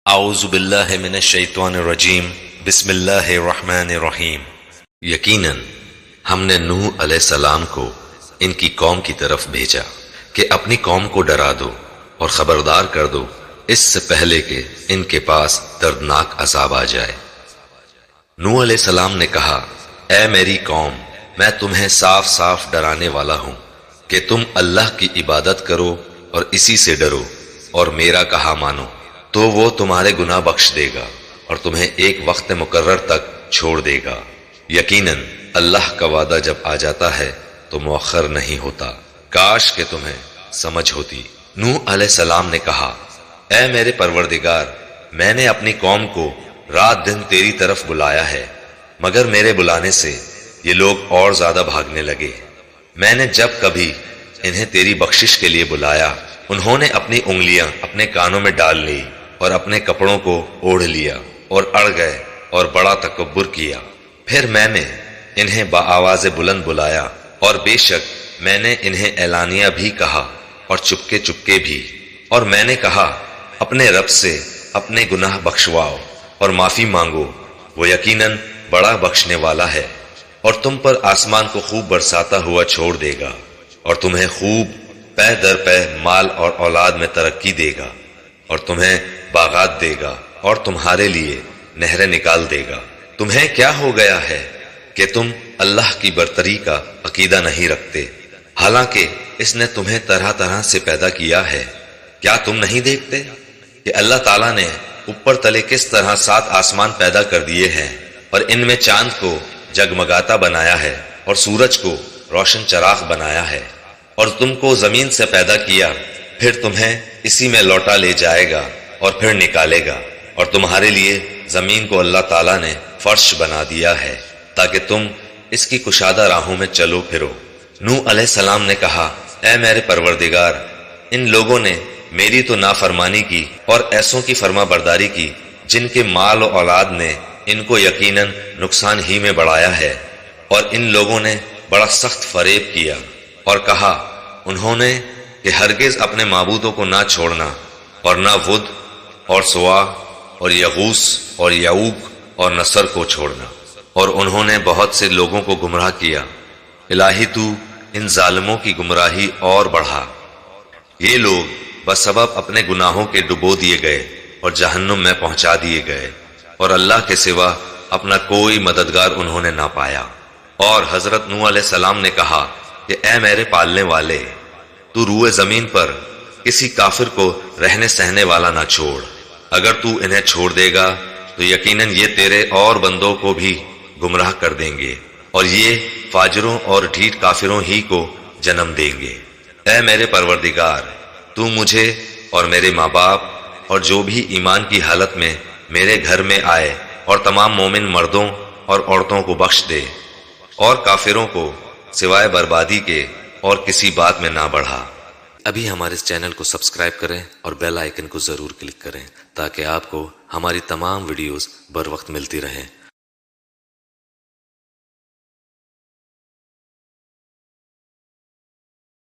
اعوذ باللہ من الشیطان الرجیم بسم اللہ الرحمن الرحیم۔ یقیناً ہم نے نوح علیہ السلام کو ان کی قوم کی طرف بھیجا کہ اپنی قوم کو ڈرا دو اور خبردار کر دو اس سے پہلے کہ ان کے پاس دردناک عذاب آ جائے۔ نوح علیہ السلام نے کہا، اے میری قوم، میں تمہیں صاف صاف ڈرانے والا ہوں کہ تم اللہ کی عبادت کرو اور اسی سے ڈرو اور میرا کہا مانو، تو وہ تمہارے گناہ بخش دے گا اور تمہیں ایک وقت مقرر تک چھوڑ دے گا۔ یقیناً اللہ کا وعدہ جب آ جاتا ہے تو مؤخر نہیں ہوتا۔ کاش کہ تمہیں سمجھ ہوتی۔ نوح علیہ السلام نے کہا، اے میرے پروردگار، میں نے اپنی قوم کو رات دن تیری طرف بلایا ہے، مگر میرے بلانے سے یہ لوگ اور زیادہ بھاگنے لگے۔ میں نے جب کبھی انہیں تیری بخشش کے لیے بلایا، انہوں نے اپنی انگلیاں اپنے کانوں میں ڈال لی اور اپنے کپڑوں کو اوڑھ لیا اور اڑ گئے اور بڑا تکبر کیا۔ پھر میں نے انہیں بآواز بلند بلایا، اور بے شک میں نے انہیں اعلانیہ بھی کہا اور چپکے چپکے بھی، اور میں نے کہا اپنے رب سے اپنے گناہ بخشواؤ اور معافی مانگو، وہ یقیناً بڑا بخشنے والا ہے، اور تم پر آسمان کو خوب برساتا ہوا چھوڑ دے گا اور تمہیں خوب پہ در پہ مال اور اولاد میں ترقی دے گا، اور تمہیں باغات دے گا اور تمہارے لیے نہریں نکال دے گا۔ تمہیں کیا ہو گیا ہے کہ تم اللہ کی برتری کا عقیدہ نہیں رکھتے، حالانکہ اس نے تمہیں طرح طرح سے پیدا کیا ہے۔ کیا تم نہیں دیکھتے کہ اللہ تعالیٰ نے اوپر تلے کس طرح 7 آسمان پیدا کر دیے ہیں، اور ان میں چاند کو جگمگاتا بنایا ہے اور سورج کو روشن چراغ بنایا ہے، اور تم کو زمین سے پیدا کیا، پھر تمہیں اسی میں لوٹا لے جائے گا اور پھر نکالے گا، اور تمہارے لیے زمین کو اللہ تعالیٰ نے فرش بنا دیا ہے تاکہ تم اس کی کشادہ راہوں میں چلو پھرو۔ نوح علیہ السلام نے کہا، اے میرے پروردگار، ان لوگوں نے میری تو نافرمانی کی اور ایسوں کی فرما برداری کی جن کے مال و اولاد نے ان کو یقیناً نقصان ہی میں بڑھایا ہے، اور ان لوگوں نے بڑا سخت فریب کیا اور کہا انہوں نے کہ ہرگز اپنے معبودوں کو نہ چھوڑنا، اور نہ ود اور سوا اور یغوث اور یعوق اور نصر کو چھوڑنا، اور انہوں نے بہت سے لوگوں کو گمراہ کیا۔ الہی تو ان ظالموں کی گمراہی اور بڑھا۔ یہ لوگ بسبب اپنے گناہوں کے ڈبو دیے گئے اور جہنم میں پہنچا دیے گئے، اور اللہ کے سوا اپنا کوئی مددگار انہوں نے نہ پایا۔ اور حضرت نوح علیہ السلام نے کہا کہ اے میرے پالنے والے، تو روئے زمین پر کسی کافر کو رہنے سہنے والا نہ چھوڑ۔ اگر تو انہیں چھوڑ دے گا تو یقیناً یہ تیرے اور بندوں کو بھی گمراہ کر دیں گے، اور یہ فاجروں اور ڈھیٹ کافروں ہی کو جنم دیں گے۔ اے میرے پروردگار، تو مجھے اور میرے ماں باپ اور جو بھی ایمان کی حالت میں میرے گھر میں آئے اور تمام مومن مردوں اور عورتوں کو بخش دے، اور کافروں کو سوائے بربادی کے اور کسی بات میں نہ بڑھا۔ ابھی ہمارے اس چینل کو سبسکرائب کریں اور بیل آئیکن کو ضرور کلک کریں تاکہ آپ کو ہماری تمام ویڈیوز بر وقت ملتی رہیں۔